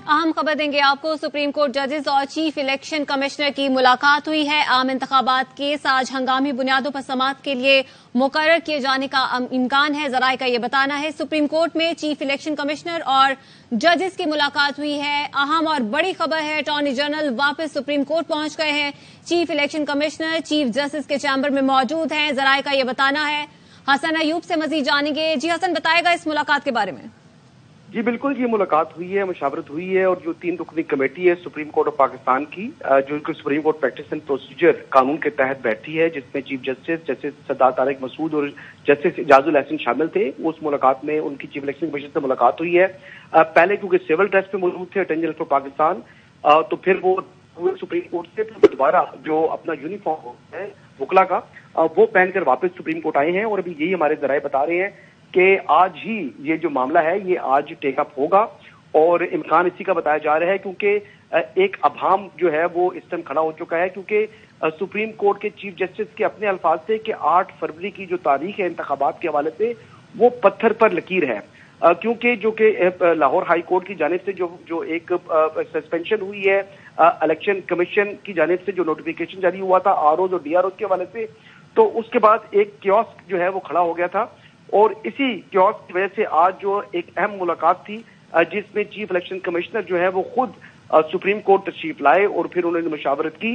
अहम खबर देंगे आपको। सुप्रीम कोर्ट जजेस और चीफ इलेक्शन कमिश्नर की मुलाकात हुई है। आम इंतखाबात केस आज हंगामी बुनियादों पर समाअत के लिए मुकर्रर किए जाने का इम्कान है। जराये का ये बताना है। सुप्रीम कोर्ट में चीफ इलेक्शन कमिश्नर और जजेस की मुलाकात हुई है। अहम और बड़ी खबर है, अटॉर्नी जनरल वापस सुप्रीम कोर्ट पहुंच गए हैं। Chief election commissioner chief justice के चैम्बर में मौजूद हैं। जराये का ये बताना है। हसन अयूब से मजीद जानेंगे। जी हसन, बताएगा इस मुलाकात के बारे में। जी बिल्कुल, ये मुलाकात हुई है, मुशावरत हुई है और जो 3 रुकनी कमेटी है सुप्रीम कोर्ट ऑफ पाकिस्तान की, जो supreme court practice and procedure कानून के तहत बैठी है, जिसमें चीफ जस्टिस सदात तारिक मसूद और जस्टिस इजाजुल हसन शामिल थे। उस मुलाकात में उनकी चीफ इलेक्शन कमिश्नर से मुलाकात हुई है। पहले क्योंकि सिविल ड्रेस पे मौजूद थे अटॉर्नी जनरल फॉर पाकिस्तान, तो फिर वो सुप्रीम कोर्ट से दोबारा जो अपना यूनिफॉर्म है वकला का, वो पहनकर वापस सुप्रीम कोर्ट आए हैं। और अभी यही हमारे जराये बता रहे हैं कि आज ही ये जो मामला है ये आज टेकअप होगा और इम्कान इसी का बताया जा रहा है, क्योंकि एक अभाम जो है वो इस टाइम खड़ा हो चुका है। क्योंकि सुप्रीम कोर्ट के चीफ जस्टिस के अपने अल्फाज से कि 8 फरवरी की जो तारीख है इंतखाबात के हवाले से वो पत्थर पर लकीर है, क्योंकि जो कि लाहौर हाई कोर्ट की जानिब से जो एक सस्पेंशन हुई है इलेक्शन कमीशन की जानिब से, जो नोटिफिकेशन जारी हुआ था आरओज और डीआरओज के हवाले से, तो उसके बाद एक कियोस्क जो है वो खड़ा हो गया था। और इसी कियोस्क की वजह से आज जो एक अहम मुलाकात थी, जिसमें चीफ इलेक्शन कमिश्नर जो है वो खुद सुप्रीम कोर्ट तशरीफ लाए और फिर उन्होंने मुशावरत की।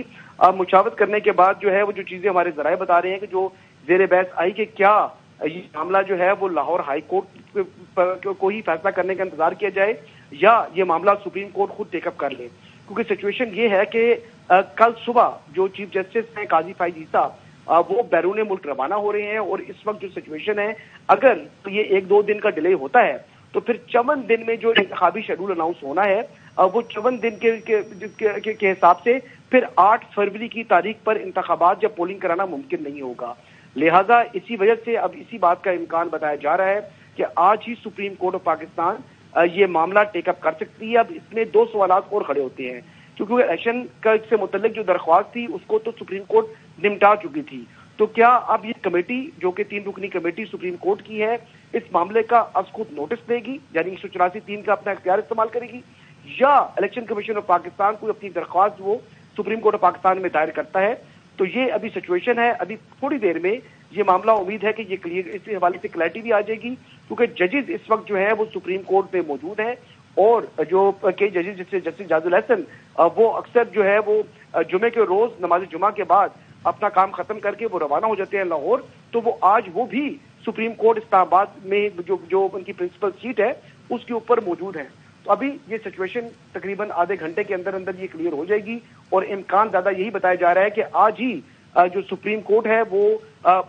मुशावरत करने के बाद जो है वो जो चीजें हमारे जराये बता रहे हैं कि जो जेर बहस आई कि क्या ये मामला जो है वो लाहौर हाई कोर्ट को ही फैसला करने का इंतजार किया जाए या ये मामला सुप्रीम कोर्ट खुद टेकअप कर ले। क्योंकि सिचुएशन ये है कि कल सुबह जो चीफ जस्टिस हैं काजी फाइज ईसा, वो बैरून मुल्क रवाना हो रहे हैं। और इस वक्त जो सिचुएशन है, अगर तो ये 1-2 दिन का डिले होता है तो फिर 54 दिन में जो इंतखाबी शेड्यूल अनाउंस होना है, वो 54 दिन के हिसाब से फिर 8 फरवरी की तारीख पर इंतखाबात या पोलिंग कराना मुमकिन नहीं होगा। लिहाजा इसी वजह से अब इसी बात का इम्कान बताया जा रहा है कि आज ही सुप्रीम कोर्ट ऑफ पाकिस्तान ये मामला टेकअप कर सकती है। अब इसमें 2 सवालात और खड़े होते हैं, क्योंकि इलेक्शन का से मुतल्लिक जो दरख्वास्त थी उसको तो सुप्रीम कोर्ट निपटा चुकी थी। तो क्या अब ये कमेटी जो कि 3 रुकनी कमेटी सुप्रीम कोर्ट की है, इस मामले का अब खुद नोटिस देगी, यानी 184(3) का अपना इख्तियार इस्तेमाल करेगी, या इलेक्शन कमीशन ऑफ पाकिस्तान को अपनी दरख्वास्त वो सुप्रीम कोर्ट ऑफ पाकिस्तान में दायर करता है? तो ये अभी सिचुएशन है। अभी थोड़ी देर में ये मामला उम्मीद है कि ये क्लियर, इस हवाले से क्लैरिटी भी आ जाएगी, क्योंकि जजेस इस वक्त जो है वो सुप्रीम कोर्ट में मौजूद है। और जो कई जजेस जैसे जस्टिस इजाजुल हसन, वो अक्सर जो है वो जुमे के रोज नमाज जुमा के बाद अपना काम खत्म करके वो रवाना हो जाते हैं लाहौर। तो वो आज वो भी सुप्रीम कोर्ट इस्लामाबाद में जो उनकी प्रिंसिपल सीट है उसके ऊपर मौजूद है। तो अभी ये सिचुएशन तकरीबन आधे घंटे के अंदर अंदर ये क्लियर हो जाएगी और इम्कान ज्यादा यही बताया जा रहा है कि आज ही जो सुप्रीम कोर्ट है वो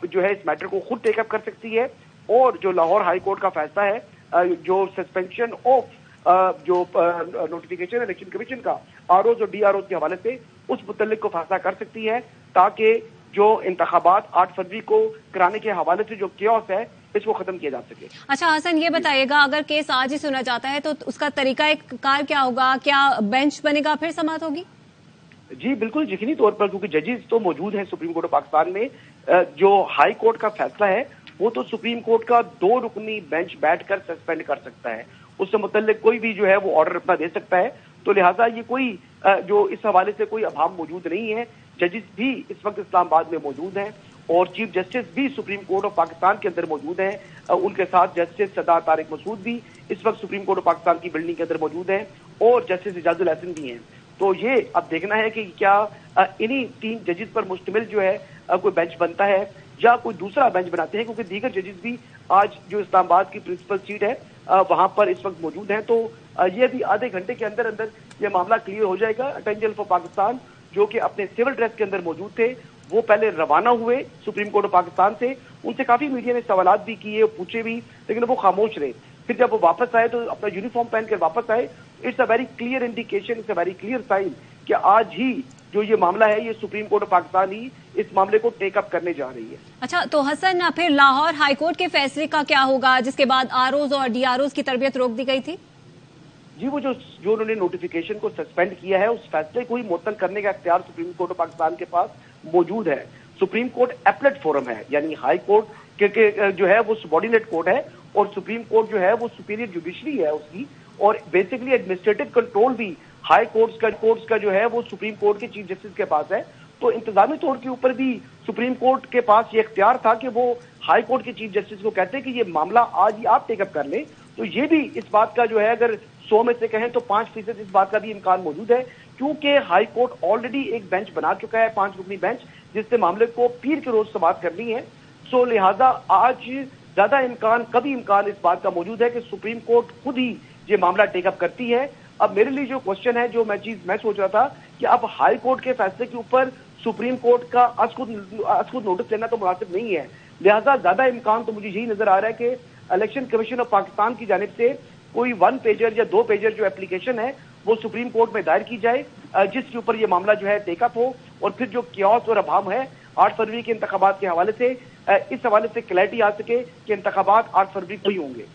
जो है इस मैटर को खुद टेकअप कर सकती है। और जो लाहौर हाई कोर्ट का फैसला है, जो सस्पेंशन ऑफ जो नोटिफिकेशन इलेक्शन कमीशन का आरओज और डीआरओज के हवाले से, उस मुतल्लिक को फैसला कर सकती है, ताकि जो इंतखाबात 8 फरवरी को कराने के हवाले से जो कियोस है इसको खत्म किया जा सके। अच्छा हसन, ये बताइएगा, अगर केस आज ही सुना जाता है तो उसका तरीका कार क्या होगा? क्या बेंच बनेगा, फिर समाअत होगी? जी बिल्कुल, यकीनी तौर पर, क्योंकि जजेस तो मौजूद हैं सुप्रीम कोर्ट ऑफ पाकिस्तान में। जो हाई कोर्ट का फैसला है वो तो सुप्रीम कोर्ट का 2 रुकनी बेंच बैठकर सस्पेंड कर सकता है, उससे मुतल्लिक कोई भी जो है वो ऑर्डर अपना दे सकता है। तो लिहाजा ये कोई जो इस हवाले से कोई अभाव मौजूद नहीं है। जजेस भी इस वक्त इस्लामाबाद में मौजूद हैं और चीफ जस्टिस भी सुप्रीम कोर्ट ऑफ पाकिस्तान के अंदर मौजूद हैं। उनके साथ जस्टिस सदात तारिक मसूद भी इस वक्त सुप्रीम कोर्ट ऑफ पाकिस्तान की बिल्डिंग के अंदर मौजूद हैं और जस्टिस इजाजुल हसन भी हैं। तो ये अब देखना है कि क्या इन्हीं 3 जजेस पर मुश्तमिल जो है कोई बेंच बनता है या कोई दूसरा बेंच बनाते हैं, क्योंकि दीगर जजेस भी आज जो इस्लामाबाद की प्रिंसिपल सीट है वहां पर इस वक्त मौजूद हैं। तो ये भी आधे घंटे के अंदर अंदर ये मामला क्लियर हो जाएगा। अटॉर्नी जनरल फॉर पाकिस्तान जो कि अपने सिविल ड्रेस के अंदर मौजूद थे, वो पहले रवाना हुए सुप्रीम कोर्ट ऑफ पाकिस्तान से। उनसे काफी मीडिया ने सवालात भी किए, पूछे भी, लेकिन वो खामोश रहे। फिर जब वो वापस आए तो अपना यूनिफॉर्म पहनकर वापस आए। It's a very clear indication, it's a very clear sign कि आज ही जो ये मामला है ये सुप्रीम कोर्ट ऑफ पाकिस्तान ही इस मामले को टेकअप करने जा रही है। अच्छा, तो हसन फिर लाहौर हाईकोर्ट के फैसले का क्या होगा, जिसके बाद आरओज और डीआरओज की तरबियत रोक दी गई थी? जी वो जो उन्होंने नोटिफिकेशन को सस्पेंड किया है, उस फैसले को ही मुअत्तल करने का इख्तियार सुप्रीम कोर्ट ऑफ पाकिस्तान के पास मौजूद है। सुप्रीम कोर्ट एपलेट फोरम है, यानी हाई कोर्ट के जो है वो सबॉर्डिनेट कोर्ट है और सुप्रीम कोर्ट जो है वो सुपीरियर जुडिशरी है उसकी, اور بیسکلی ایڈمنسٹریٹو کنٹرول بھی ہائی کورٹس کا جو ہے وہ سپریم کورٹ کے چیف جسٹس کے پاس ہے. تو انتظامی طور کے اوپر بھی سپریم کورٹ کے پاس یہ اختیار تھا کہ وہ ہائی کورٹ کے چیف جسٹس کو کہتے کہ یہ معاملہ آج ہی آپ ٹیک اپ کر لیں. تو یہ بھی اس بات کا جو ہے اگر 100 میں سے کہیں تو 5% اس بات کا بھی امکان موجود ہے, کیونکہ ہائی کورٹ آلریڈی ایک بینچ بنا چکا ہے, 5 رکنی بینچ, جس سے معاملے کو پیر کے روز سماعت کرنی ہے. سو لہذا آج زیادہ کبھی امکان اس بات کا موجود ہے کہ سپریم کورٹ خود ہی یہ معاملہ ٹیک اپ کرتی ہے. اب میرے لیے جو کوشچن ہے, جو میں سوچ رہا تھا کہ اب ہائی کورٹ کے فیصلے کے اوپر سپریم کورٹ کا از خود نوٹس لینا تو مناسب نہیں ہے. لہذا زیادہ امکان تو مجھے یہی نظر آ رہا ہے کہ الیکشن کمیشن آف پاکستان کی جانب سے کوئی 1 پیجر یا 2 پیجر جو اپلیکیشن ہے وہ سپریم کورٹ میں دائر کی جائے, جس کے اوپر یہ معاملہ جو ہے ٹیک اپ ہو, اور پھر جو کیوس اور ابہام ہے 8 فروری کے انتخابات کے حوالے سے, اس حوالے سے کلیئرٹی آ سکے کہ انتخابات 8 فروری کو ہی ہوں گے.